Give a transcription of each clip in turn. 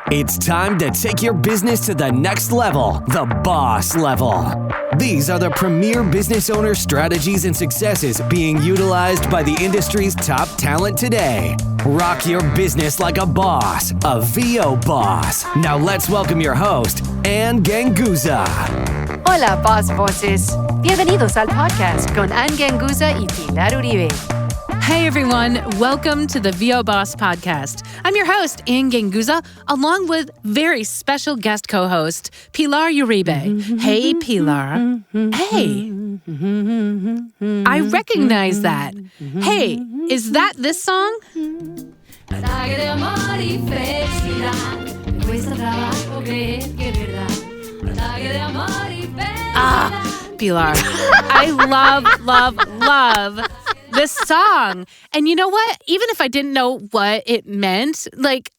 It's time to take your business to the next level, the boss level. These are the premier business owner strategies and successes being utilized by the industry's top talent today. Rock your business like a boss, a VO boss. Now let's welcome your host, Ann Ganguza. Hola, Boss Voces. Bienvenidos al podcast con Ann Ganguza y Pilar Uribe. Hey everyone, welcome to the VO Boss Podcast. I'm your host, Ann Ganguza, along with very special guest co-host, Pilar Uribe. Hey, Pilar. Hey. I recognize that. Hey, is that this song? Pilar. I love this song. And you know what? Even if I didn't know what it meant,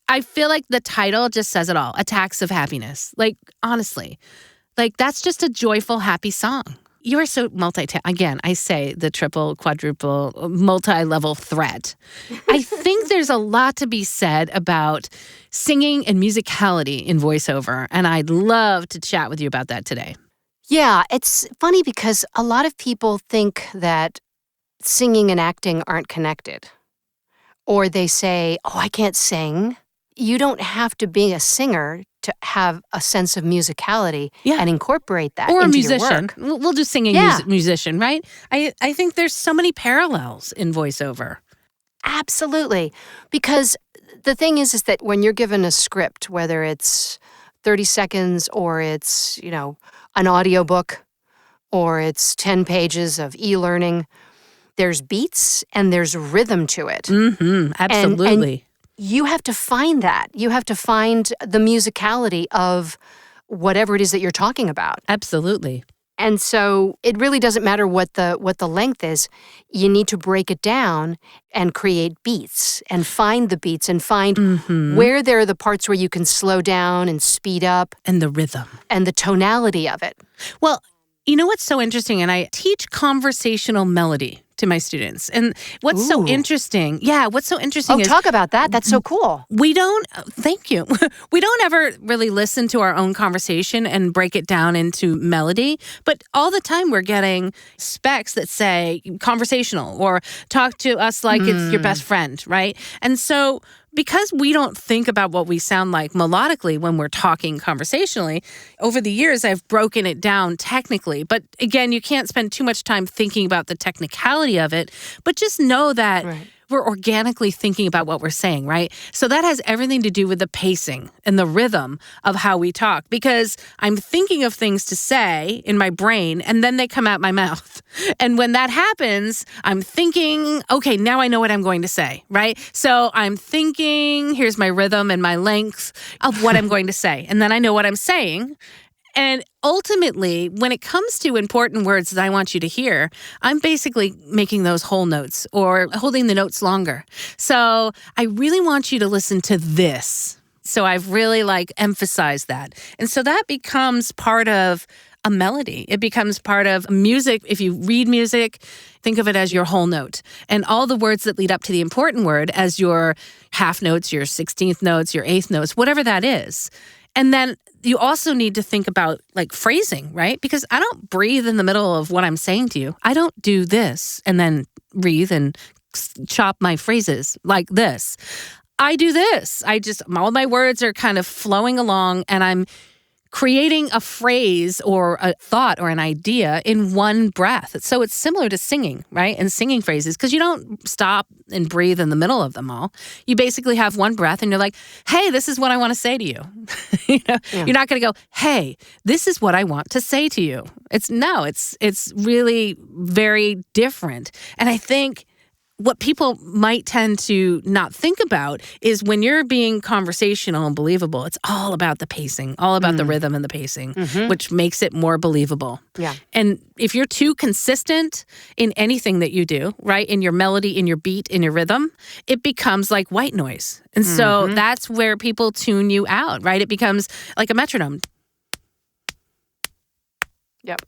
I feel like the title just says it all. Attacks of Happiness. Honestly. That's just a joyful, happy song. You are so again, I say the triple, quadruple, multi-level threat. I think there's a lot to be said about singing and musicality in voiceover, and I'd love to chat with you about that today. Yeah, it's funny because a lot of people think that singing and acting aren't connected. Or they say, oh, I can't sing. You don't have to be a singer to have a sense of musicality and incorporate that or into a musician. your work. We'll do singing musician, right? I think there's so many parallels in voiceover. Absolutely. Because the thing is that when you're given a script, whether it's 30 seconds or it's, an audiobook or it's 10 pages of e-learning, there's beats and there's rhythm to it. Mm-hmm, absolutely. And you have to find that. You have to find the musicality of whatever it is that you're talking about. Absolutely. And so it really doesn't matter what the length is. You need to break it down and create beats and find the beats and find where there are the parts where you can slow down and speed up. And the rhythm. And the tonality of it. Well, you know what's so interesting? And I teach conversational melody to my students. And what's so interesting is... talk about that. That's so cool. Thank you. We don't ever really listen to our own conversation and break it down into melody. But all the time we're getting specs that say conversational or talk to us like it's your best friend, right? And so... because we don't think about what we sound like melodically when we're talking conversationally, over the years I've broken it down technically. But again, you can't spend too much time thinking about the technicality of it, but just know that we're organically thinking about what we're saying, right? So that has everything to do with the pacing and the rhythm of how we talk, because I'm thinking of things to say in my brain and then they come out my mouth. And when that happens, I'm thinking, okay, now I know what I'm going to say, right? So I'm thinking, here's my rhythm and my length of what I'm going to say. And then I know what I'm saying. And ultimately, when it comes to important words that I want you to hear, I'm basically making those whole notes or holding the notes longer. So I really want you to listen to this. So I've really emphasized that. And so that becomes part of a melody. It becomes part of music. If you read music, think of it as your whole note. And all the words that lead up to the important word as your half notes, your 16th notes, your 8th notes, whatever that is. And then you also need to think about phrasing, right? Because I don't breathe in the middle of what I'm saying to you. I don't do this and then breathe and chop my phrases like this. I do this. All my words are kind of flowing along and I'm creating a phrase or a thought or an idea in one breath. So it's similar to singing, right? And singing phrases, because you don't stop and breathe in the middle of them all. You basically have one breath and you're like, hey, this is what I want to say to you. You're not going to go, hey, this is what I want to say to you. It's really very different. And I think what people might tend to not think about is when you're being conversational and believable, it's all about the pacing, all about the rhythm and the pacing, which makes it more believable. Yeah. And if you're too consistent in anything that you do, right, in your melody, in your beat, in your rhythm, it becomes like white noise. And so that's where people tune you out, right? It becomes like a metronome. Yep.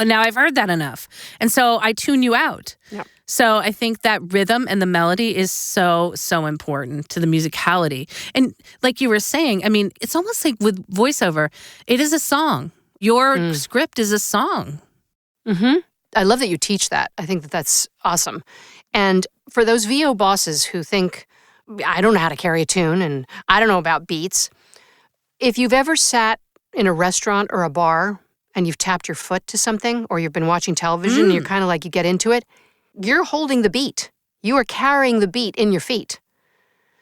Now I've heard that enough. And so I tune you out. Yep. So I think that rhythm and the melody is so, so important to the musicality. And like you were saying, I mean, it's almost like with voiceover, it is a song. Your script is a song. Mm-hmm. I love that you teach that. I think that that's awesome. And for those VO bosses who think, I don't know how to carry a tune and I don't know about beats, if you've ever sat in a restaurant or a bar and you've tapped your foot to something, or you've been watching television and you're kind of like, you get into it, you're holding the beat. You are carrying the beat in your feet.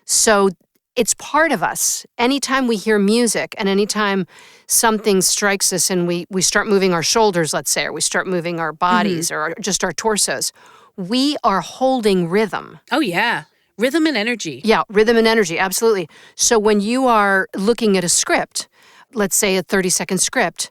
So it's part of us. Anytime we hear music and anytime something strikes us and we start moving our shoulders, let's say, or we start moving our bodies or just our torsos, we are holding rhythm. Oh, yeah. Rhythm and energy. Yeah, rhythm and energy, absolutely. So when you are looking at a script, let's say a 30-second script,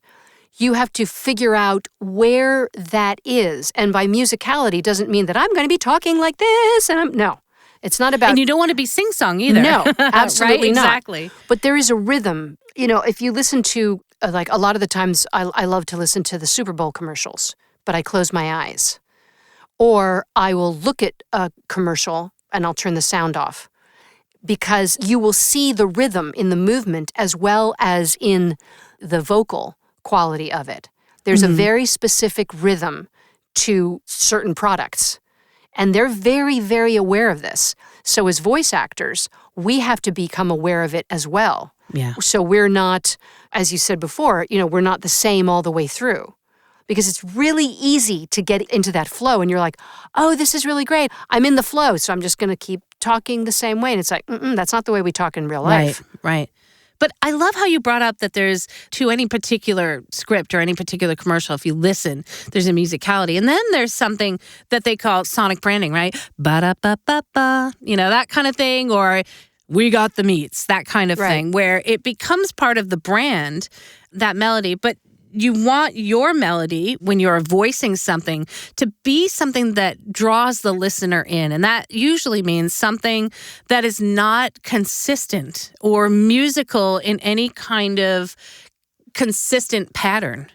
you have to figure out where that is. And by musicality doesn't mean that I'm going to be talking like this. No, it's not about... And you don't want to be sing-song either. No, absolutely right? not. Exactly. But there is a rhythm. You know, if you listen to, like a lot of the times, I love to listen to the Super Bowl commercials, but I close my eyes. Or I will look at a commercial and I'll turn the sound off. Because you will see the rhythm in the movement as well as in the vocal quality of it. There's a very specific rhythm to certain products. And they're very, very aware of this. So as voice actors, we have to become aware of it as well. Yeah. So we're not, as you said before, we're not the same all the way through. Because it's really easy to get into that flow and you're like, oh, this is really great. I'm in the flow, so I'm just going to keep talking the same way. And it's like, that's not the way we talk in real life. Right. But I love how you brought up that there's, to any particular script or any particular commercial, if you listen, there's a musicality. And then there's something that they call sonic branding, right? Ba-da-ba-ba-ba, that kind of thing. Or we got the meats, that kind of thing, where it becomes part of the brand, that melody. But you want your melody, when you're voicing something, to be something that draws the listener in. And that usually means something that is not consistent or musical in any kind of consistent pattern,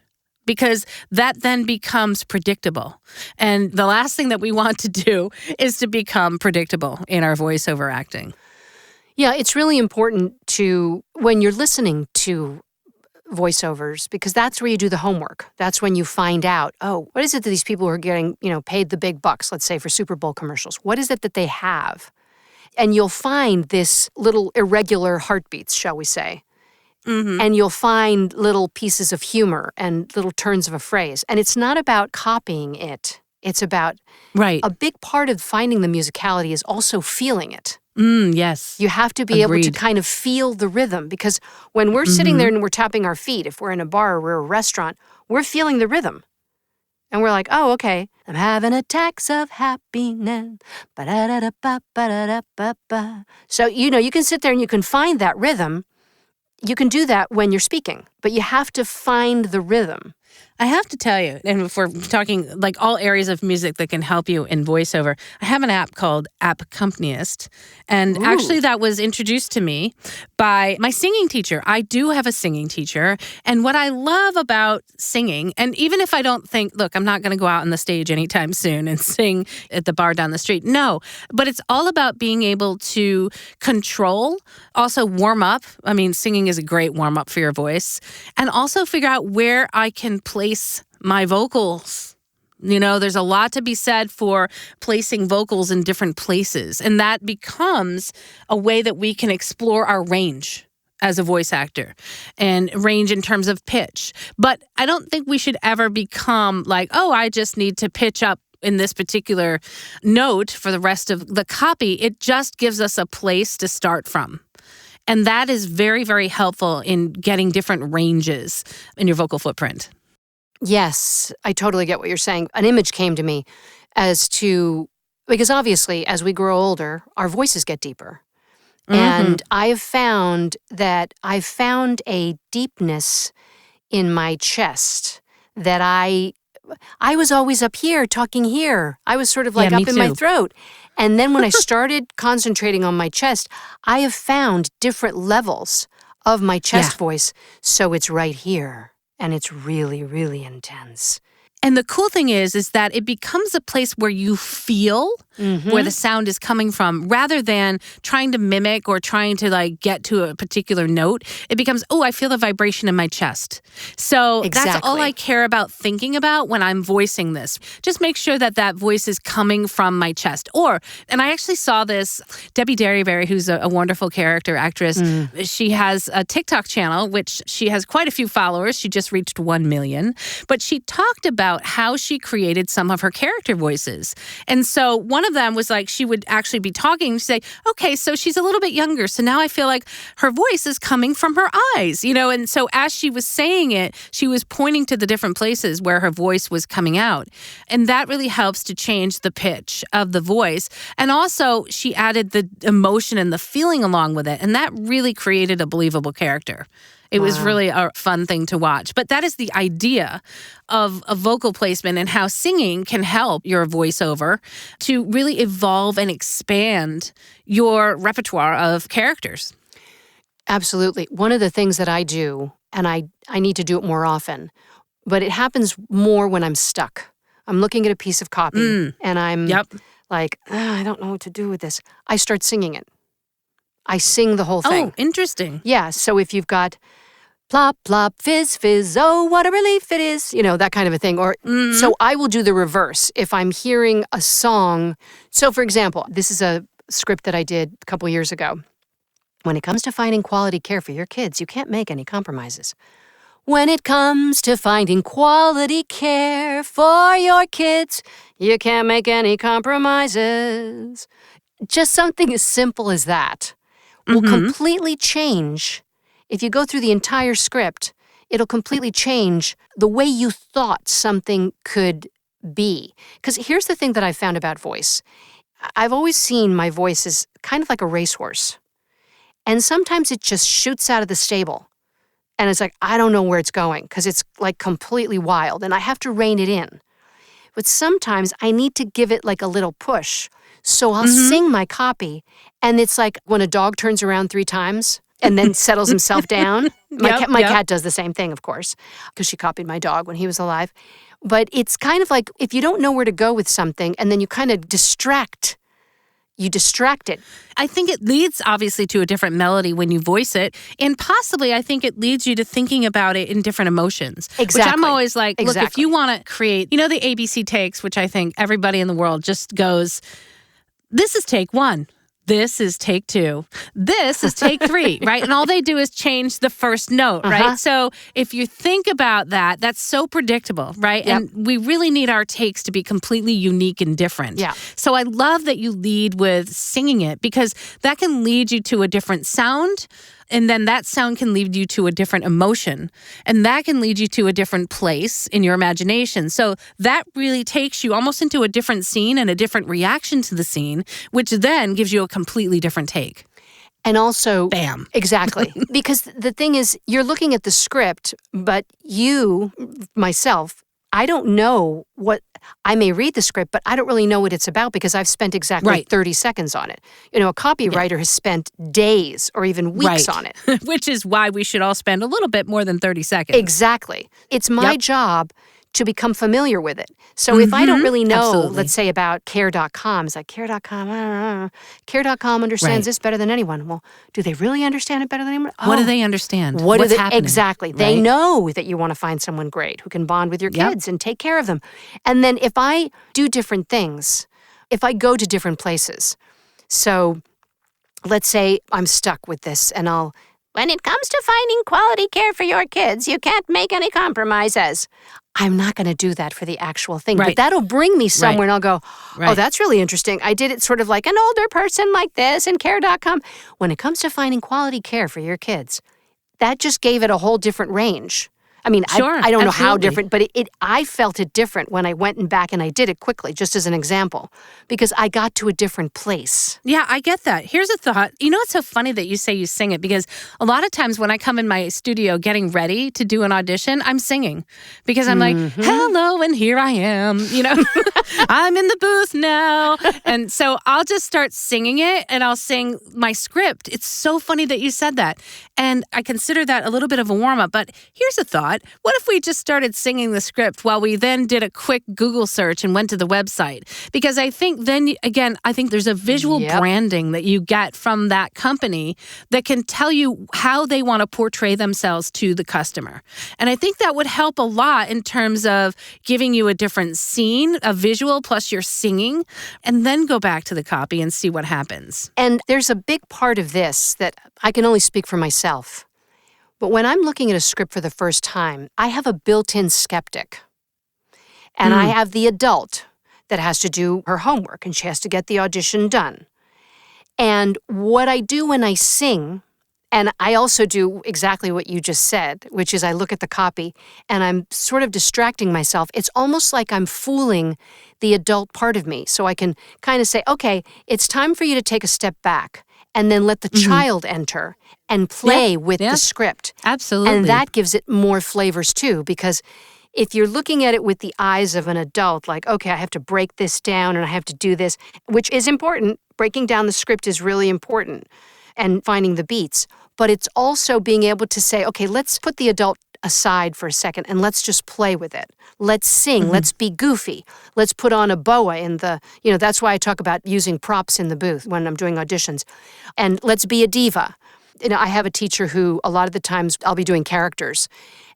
because that then becomes predictable. And the last thing that we want to do is to become predictable in our voiceover acting. Yeah, it's really important to, when you're listening to voiceovers, because that's where you do the homework. That's when you find out, oh, what is it that these people are getting, paid the big bucks, let's say for Super Bowl commercials? What is it that they have? And you'll find this little irregular heartbeats, shall we say. And you'll find little pieces of humor and little turns of a phrase. And it's not about copying it. It's about a big part of finding the musicality is also feeling it. Yes. You have to be able to kind of feel the rhythm, because when we're sitting there and we're tapping our feet, if we're in a bar or we're a restaurant, we're feeling the rhythm. And we're like, oh, okay, I'm having attacks of happiness. Ba-da-da-da-ba-ba-da-da-ba-ba. So, you can sit there and you can find that rhythm. You can do that when you're speaking, but you have to find the rhythm. I have to tell you, and if we're talking like all areas of music that can help you in voiceover, I have an app called App Accompanist. And actually that was introduced to me by my singing teacher. I do have a singing teacher. And what I love about singing, and even if I don't think, look, I'm not going to go out on the stage anytime soon and sing at the bar down the street. No, but it's all about being able to control, also warm up. I mean, singing is a great warm up for your voice. And also figure out where I can place my vocals. There's a lot to be said for placing vocals in different places. And that becomes a way that we can explore our range as a voice actor, and range in terms of pitch. But I don't think we should ever become like, oh, I just need to pitch up in this particular note for the rest of the copy. It just gives us a place to start from. And that is very, very helpful in getting different ranges in your vocal footprint. Yes, I totally get what you're saying. An image came to me because obviously as we grow older, our voices get deeper. And I've found a deepness in my chest that I was always up here talking here. I was sort of like up in my throat. And then when I started concentrating on my chest, I have found different levels of my chest voice. So it's right here. And it's really, really intense. And the cool thing is that it becomes a place where you feel where the sound is coming from rather than trying to mimic or trying to like get to a particular note. It becomes, I feel the vibration in my chest. So that's all I care about thinking about when I'm voicing this. Just make sure that voice is coming from my chest. And I actually saw this, Debbie Derryberry, who's a wonderful character actress. She has a TikTok channel, which she has quite a few followers. She just reached 1 million. But she talked about how she created some of her character voices. And so one of them was like, she would actually be talking, she'd say, okay, so she's a little bit younger. So now I feel like her voice is coming from her eyes, and so as she was saying it, she was pointing to the different places where her voice was coming out. And that really helps to change the pitch of the voice. And also she added the emotion and the feeling along with it. And that really created a believable character. It was really a fun thing to watch. But that is the idea of a vocal placement and how singing can help your voiceover to really evolve and expand your repertoire of characters. Absolutely. One of the things that I do, and I need to do it more often, but it happens more when I'm stuck. I'm looking at a piece of copy and I'm like, I don't know what to do with this. I start singing it. I sing the whole thing. Oh, interesting. Yeah. So if you've got plop, plop, fizz, fizz, oh, what a relief it is, that kind of a thing. Or so I will do the reverse. If I'm hearing a song, so for example, this is a script that I did a couple years ago. When it comes to finding quality care for your kids, you can't make any compromises. When it comes to finding quality care for your kids, you can't make any compromises. Just something as simple as that will completely change. If you go through the entire script, it'll completely change the way you thought something could be. Because here's the thing that I've found about voice. I've always seen my voice as kind of like a racehorse. And sometimes it just shoots out of the stable. And it's like, I don't know where it's going because it's like completely wild and I have to rein it in. But sometimes I need to give it like a little push. So I'll sing my copy and it's like when a dog turns around 3 times and then settles himself down. My cat does the same thing, of course, because she copied my dog when he was alive. But it's kind of like if you don't know where to go with something and then you kind of distract it. I think it leads, obviously, to a different melody when you voice it. And possibly, I think it leads you to thinking about it in different emotions. Exactly. Which I'm always like, look, if you want to create, the ABC takes, which I think everybody in the world just goes, this is take 1. This is take 2. This is take 3, right? And all they do is change the first note, right? So if you think about that, that's so predictable, right? Yep. And we really need our takes to be completely unique and different. Yeah. So I love that you lead with singing it because that can lead you to a different sound. And then that sound can lead you to a different emotion. And that can lead you to a different place in your imagination. So that really takes you almost into a different scene and a different reaction to the scene, which then gives you a completely different take. And also, bam. Exactly. Because the thing is, you're looking at the script, but myself, I don't know I may read the script, but I don't really know what it's about because I've spent exactly 30 seconds on it. A copywriter has spent days or even weeks on it. Which is why we should all spend a little bit more than 30 seconds. Exactly. It's my job to become familiar with it. So if I don't really know, let's say about care.com, it's like care.com, I don't know. Care.com understands this better than anyone. Well, do they really understand it better than anyone? What do they understand? What's happening? Exactly. Right? They know that you want to find someone great who can bond with your kids and take care of them. And then if I do different things, if I go to different places, so let's say I'm stuck with this and when it comes to finding quality care for your kids, you can't make any compromises. I'm not going to do that for the actual thing, but that'll bring me somewhere and I'll go, oh, that's really interesting. I did it sort of like an older person like this in care.com. When it comes to finding quality care for your kids, that just gave it a whole different range. I mean, I don't know how different, but I felt it different when I went back and I did it quickly, just as an example, because I got to a different place. Yeah, I get that. Here's a thought. It's so funny that you say you sing it because a lot of times when I come in my studio getting ready to do an audition, I'm singing because I'm like, hello, and here I am, I'm in the booth now. And so I'll just start singing it and I'll sing my script. It's so funny that you said that. And I consider that a little bit of a warm up, but here's a thought. thought, what if we just started singing the script while we then did a quick Google search and went to the website? Because I think then, again, I think there's a visual branding that you get from that company that can tell you how they want to portray themselves to the customer. And I think that would help a lot in terms of giving you a different scene, a visual plus your singing, and then go back to the copy and see what happens. And there's a big part of this that I can only speak for myself. But when I'm looking at a script for the first time, I have a built-in skeptic. And I have the adult that has to do her homework and she has to get the audition done. And what I do when I sing, and I also do exactly what you just said, which is I look at the copy and I'm sort of distracting myself. It's almost like I'm fooling the adult part of me. So I can kind of say, okay, it's time for you to take a step back and then let the child enter and play with the script. Absolutely. And that gives it more flavors too, because if you're looking at it with the eyes of an adult, like, okay, I have to break this down and I have to do this, which is important. Breaking down the script is really important and finding the beats. But it's also being able to say, okay, let's put the adult aside for a second and let's just play with it. Let's sing. Let's be goofy. Let's put on a boa in the, that's why I talk about using props in the booth when I'm doing auditions. And let's be a diva. I have a teacher who a lot of the times I'll be doing characters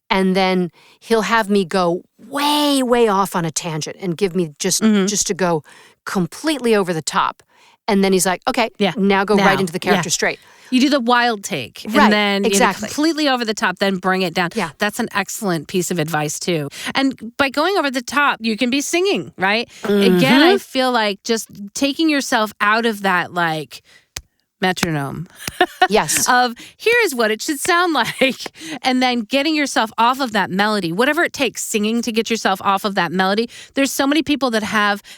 and then he'll have me go way, way off on a tangent and give me just to go completely over the top. And then he's like, okay, now go right into the character straight. You do the wild take. Right, And then exactly. Completely over the top, then bring it down. Yeah. That's an excellent piece of advice, too. And by going over the top, you can be singing, right? Again, I feel like just taking yourself out of that, metronome. Yes. Of here's what it should sound like. And then getting yourself off of that melody, whatever it takes, singing to get yourself off of that melody. There's so many people that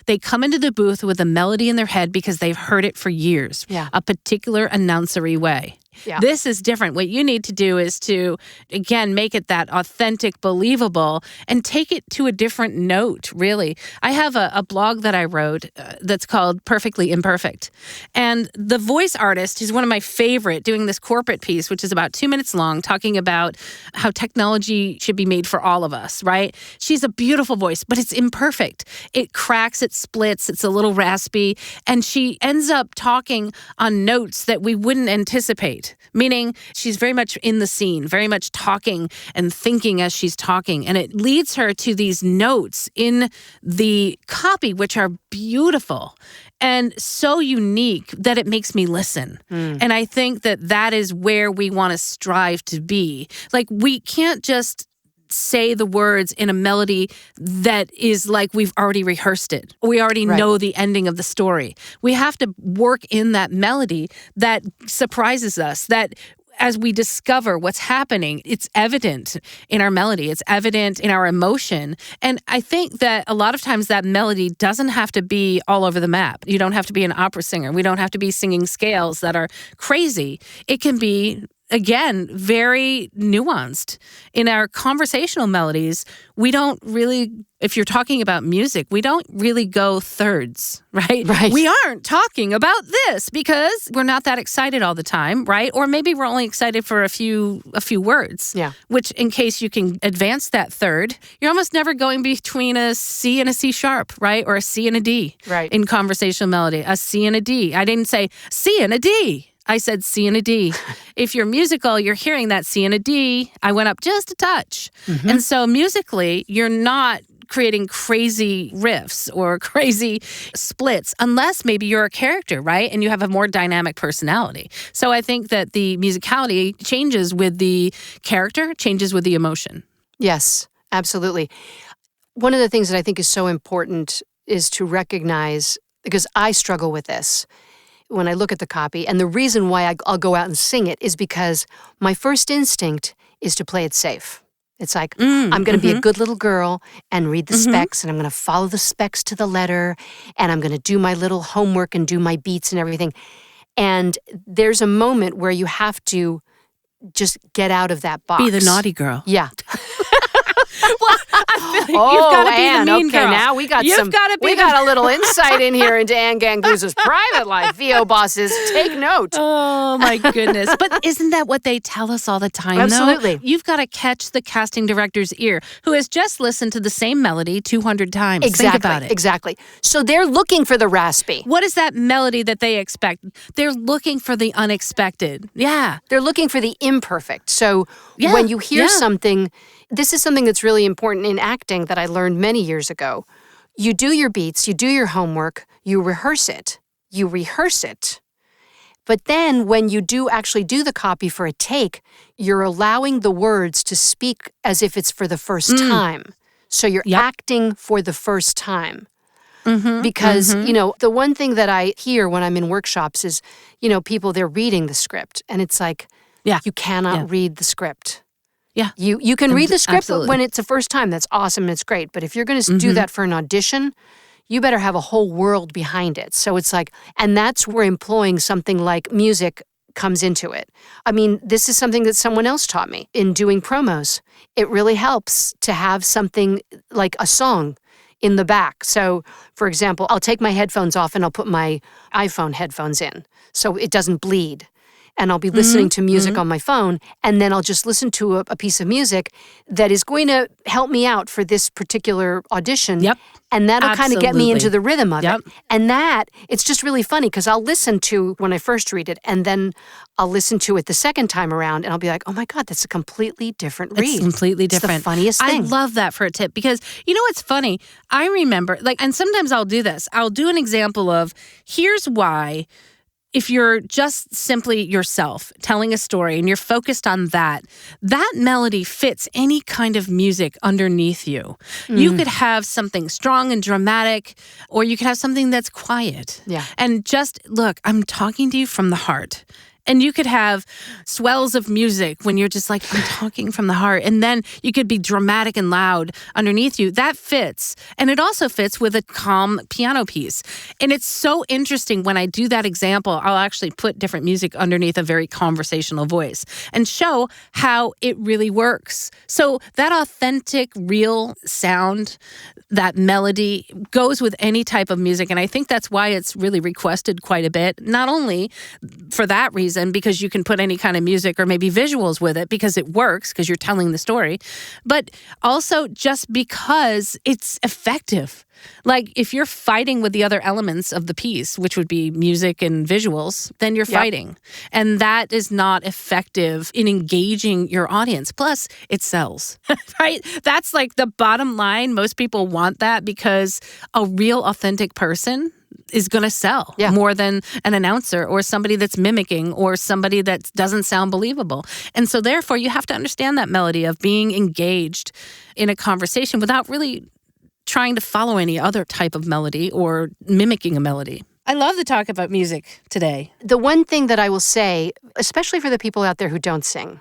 they come into the booth with a melody in their head because they've heard it for years. Yeah. A particular announcery way. Yeah. This is different. What you need to do is to, again, make it that authentic, believable, and take it to a different note, really. I have a blog that I wrote that's called Perfectly Imperfect. And the voice artist, who's one of my favorite, doing this corporate piece, which is about 2 minutes long, talking about how technology should be made for all of us, right? She's a beautiful voice, but it's imperfect. It cracks, it splits, it's a little raspy, and she ends up talking on notes that we wouldn't anticipate. Meaning she's very much in the scene, very much talking and thinking as she's talking. And it leads her to these notes in the copy, which are beautiful and so unique that it makes me listen. And I think that is where we want to strive to be. We can't just say the words in a melody that is like we've already rehearsed it. We already know the ending of the story. We have to work in that melody that surprises us, that as we discover what's happening, it's evident in our melody. It's evident in our emotion. And I think that a lot of times that melody doesn't have to be all over the map. You don't have to be an opera singer. We don't have to be singing scales that are crazy. It can be, again, very nuanced. In our conversational melodies, we don't really, if you're talking about music, we don't really go thirds, right? Right. We aren't talking about this because we're not that excited all the time, right? Or maybe we're only excited for a few words. Yeah. Which, in case you can advance that third, you're almost never going between a C and a C sharp, right? Or a C and a D. Right. In conversational melody, a C and a D. I didn't say C and a D. I said C and a D. If you're musical, you're hearing that C and a D. I went up just a touch. And so musically, you're not creating crazy riffs or crazy splits unless maybe you're a character, right? And you have a more dynamic personality. So I think that the musicality changes with the character, changes with the emotion. Yes, absolutely. One of the things that I think is so important is to recognize, because I struggle with this, when I look at the copy, and the reason why I'll go out and sing it is because my first instinct is to play it safe. It's like, I'm going to be a good little girl and read the specs, and I'm going to follow the specs to the letter, and I'm going to do my little homework and do my beats and everything. And there's a moment where you have to just get out of that box. Be the naughty girl. Yeah. Well, I you've got to be Anne, the mean okay, girl. now we got We got a little insight in here into Anne Ganguz's private life. VO bosses, take note. Oh my goodness. But isn't that what they tell us all the time, Absolutely. though? You've got to catch the casting director's ear who has just listened to the same melody 200 times. Exactly. Think about it. Exactly. So they're looking for the raspy. What is that melody that they expect? They're looking for the unexpected. Yeah. They're looking for the imperfect. So Yeah, when you hear yeah. something, this is something that's really important in acting that I learned many years ago. You do your beats, you do your homework, you rehearse it. But then when you do actually do the copy for a take, you're allowing the words to speak as if it's for the first time. So you're acting for the first time. Because, the one thing that I hear when I'm in workshops is, people, they're reading the script. And it's like, you cannot read the script. Yeah. You can read the script Absolutely. when it's the first time. That's awesome. It's great. But if you're going to do that for an audition, you better have a whole world behind it. So it's like, and that's where employing something like music comes into it. I mean, this is something that someone else taught me in doing promos. It really helps to have something like a song in the back. So, for example, I'll take my headphones off and I'll put my iPhone headphones in so it doesn't bleed. And I'll be listening to music on my phone, and then I'll just listen to a piece of music that is going to help me out for this particular audition. Yep. And that'll kind of get me into Absolutely. the rhythm of Yep. it. And it's just really funny because I'll listen to when I first read it, and then I'll listen to it the second time around, and I'll be like, oh my God, that's a completely different read. It's completely It's different. the funniest thing. I love that for a tip because you know what's funny? I remember, and sometimes I'll do this. I'll do an example of here's why. If you're just simply yourself telling a story and you're focused on that melody fits any kind of music underneath you. You could have something strong and dramatic, or you could have something that's quiet. Yeah. And just look, I'm talking to you from the heart. And you could have swells of music when you're just like, I'm talking from the heart. And then you could be dramatic and loud underneath you. That fits. And it also fits with a calm piano piece. And it's so interesting when I do that example, I'll actually put different music underneath a very conversational voice and show how it really works. So that authentic, real sound, that melody goes with any type of music. And I think that's why it's really requested quite a bit, not only for that reason, because you can put any kind of music or maybe visuals with it because it works because you're telling the story, but also just because it's effective. Like if you're fighting with the other elements of the piece, which would be music and visuals, then you're fighting. And that is not effective in engaging your audience. Plus, it sells, right? That's like the bottom line. Most people want that because a real authentic person is going to sell more than an announcer or somebody that's mimicking or somebody that doesn't sound believable. And so therefore, you have to understand that melody of being engaged in a conversation without really trying to follow any other type of melody or mimicking a melody. I love to talk about music today. The one thing that I will say, especially for the people out there who don't sing,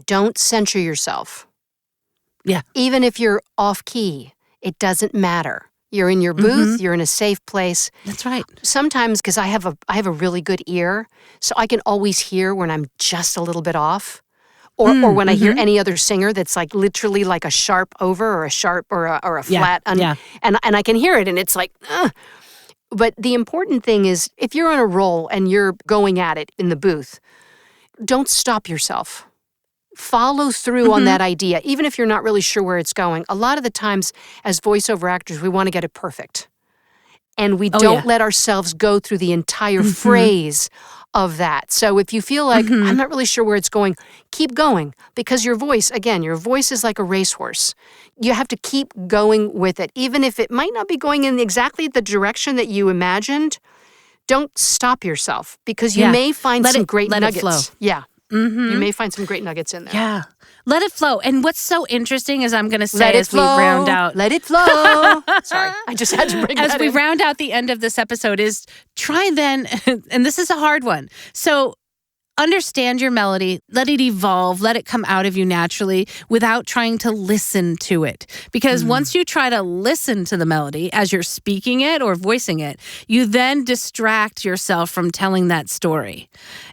don't censure yourself. Yeah. Even if you're off key, it doesn't matter. You're in your booth, you're in a safe place. That's right. Sometimes, because I have a really good ear, so I can always hear when I'm just a little bit off. Or when I hear any other singer that's like literally like a sharp over or a sharp or a flat. And I can hear it and it's like, ugh. But the important thing is if you're on a roll and you're going at it in the booth, don't stop yourself. Follow through on that idea, even if you're not really sure where it's going. A lot of the times as voiceover actors, we want to get it perfect. And we don't let ourselves go through the entire phrase of that. So if you feel like, I'm not really sure where it's going, keep going. Because your voice is like a racehorse. You have to keep going with it. Even if it might not be going in exactly the direction that you imagined, don't stop yourself. Because you may find some great nuggets. Let it flow. Yeah. You may find some great nuggets in there. Yeah. Let it flow. And what's so interesting is I'm going to say as we round out. Let it flow. Sorry, I just had to bring that As we in. round out the end of this episode is try then, and this is a hard one. So understand your melody, let it evolve, let it come out of you naturally without trying to listen to it. Because once you try to listen to the melody as you're speaking it or voicing it, you then distract yourself from telling that story.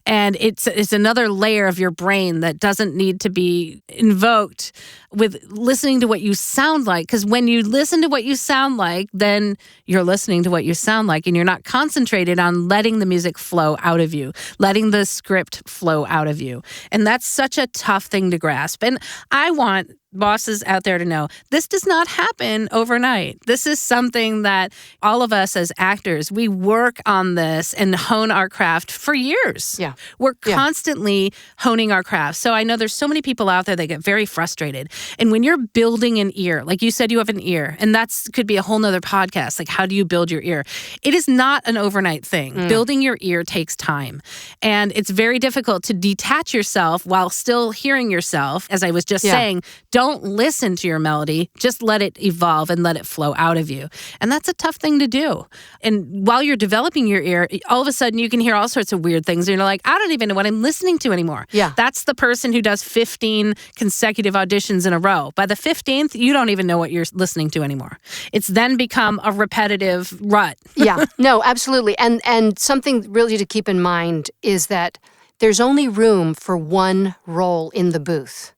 And it's another layer of your brain that doesn't need to be invoked with listening to what you sound like. Because when you listen to what you sound like, then you're listening to what you sound like, and you're not concentrated on letting the music flow out of you, letting the script flow out of you. And that's such a tough thing to grasp. And I want bosses out there to know this does not happen overnight. This is something that all of us as actors, we work on this and hone our craft for years. Yeah. We're constantly honing our craft. So I know there's so many people out there that get very frustrated. And when you're building an ear, like you said, you have an ear, and that's could be a whole nother podcast. Like, how do you build your ear? It is not an overnight thing. Building your ear takes time. And it's very difficult to detach yourself while still hearing yourself. As I was just saying, don't listen to your melody. Just let it evolve and let it flow out of you. And that's a tough thing to do. And while you're developing your ear, all of a sudden you can hear all sorts of weird things. And you're like, I don't even know what I'm listening to anymore. Yeah. That's the person who does 15 consecutive auditions in a row. By the 15th, you don't even know what you're listening to anymore. It's then become a repetitive rut. Yeah, no, absolutely. And something really to keep in mind is that there's only room for one role in the booth.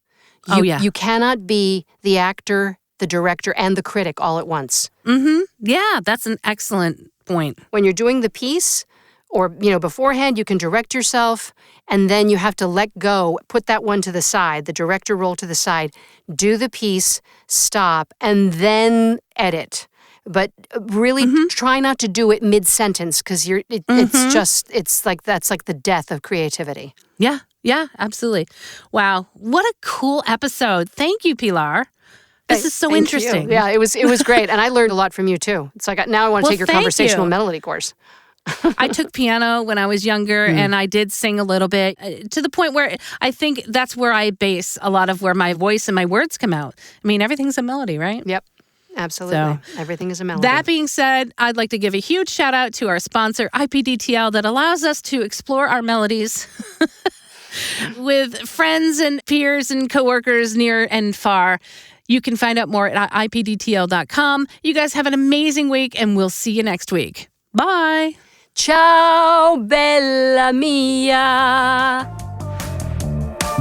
You cannot be the actor, the director, and the critic all at once. Yeah, that's an excellent point. When you're doing the piece, or beforehand, you can direct yourself, and then you have to let go, put that one to the side, the director role to the side, do the piece, stop, and then edit. But really try not to do it mid-sentence, because it's like that's like the death of creativity. Yeah, absolutely. Wow, what a cool episode. Thank you, Pilar. This is so Thank interesting. you. Yeah, it was great, and I learned a lot from you too. It's like now I want to take your conversational melody course. I took piano when I was younger, and I did sing a little bit to the point where I think that's where I base a lot of where my voice and my words come out. I mean, everything's a melody, right? Yep. Absolutely. So, everything is a melody. That being said, I'd like to give a huge shout out to our sponsor, IPDTL, that allows us to explore our melodies with friends and peers and coworkers near and far. You can find out more at ipdtl.com. You guys have an amazing week, and we'll see you next week. Bye. Ciao, bella mia.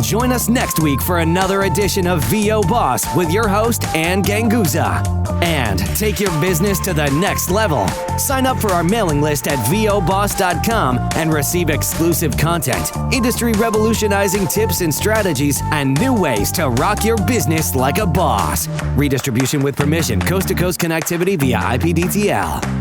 Join us next week for another edition of VO Boss with your host, Ann Ganguza. And take your business to the next level. Sign up for our mailing list at voboss.com and receive exclusive content, industry revolutionizing tips and strategies, and new ways to rock your business like a boss. Redistribution with permission, coast-to-coast connectivity via IPDTL.